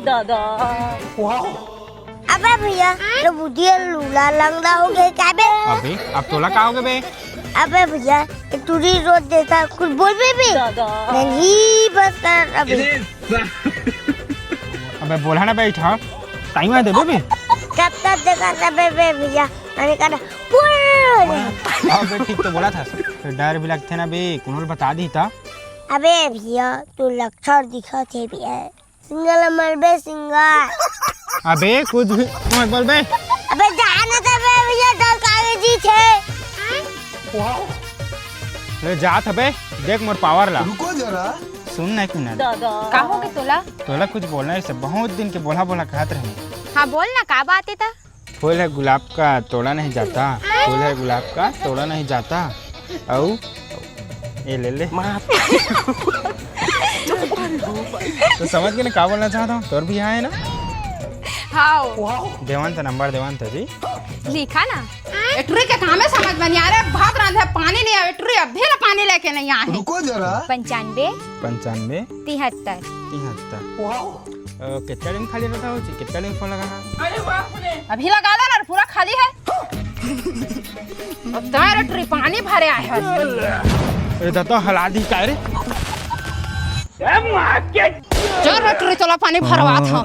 दादा। अबे भैया तो बुढ़िया लूला लंगड़ा हो गए क्या बे? अबे अब तोला का होगे बे? अबे भैया तुरी रोज देता कुछ बोल बे दादा। नहीं बस कर अबे। अबे बोला ना बैठा टाइम आ दे बे। कब तक देखा था बे भैया मैंने कहा अबे ठीक तो बोला था डर भी लगते ना बे कुनोल बता दी था। अबे भैया तू लक्षण दिखा थे भैया सिंगल मर बे सिंगल। अबे कुछ भी मत बोल बे। अबे जाना था बे भैया डर कागजी थे। ले जात अबे देख मोर पावर ला। रुको जरा। सुन ना क्यों ना दादा। का हो गए तोला? तोला कुछ बोलना है सब बहुत दिन के बोला बोला कहत रहे। हाँ बोल ना का बात है था? फूल है गुलाब का तोड़ा नहीं जाता, फूल है गुलाब का तोड़ा नहीं जाता। औ ये ले ले। तो समझ के ना क्या बोलना चाहता हूँ तोर भी यहाँ है ना? हाँ देवान था नंबर देवान था जी। लिखा ना एटरी के काम है समझ में नहीं आ रहा। भात रांधे पानी नहीं आवे एटरी अभी ना पानी लेके नहीं आए। रुको जरा। 95 95 73 73 कितना दिन खाली रहता हो जी? कितना दिन फोन लगा? अभी लगा ला ना पूरा खाली है। अब दार एटरी पानी भरे आए हैं। अरे दादा हला दी का रे। चल एटरी चला पानी भरवा था।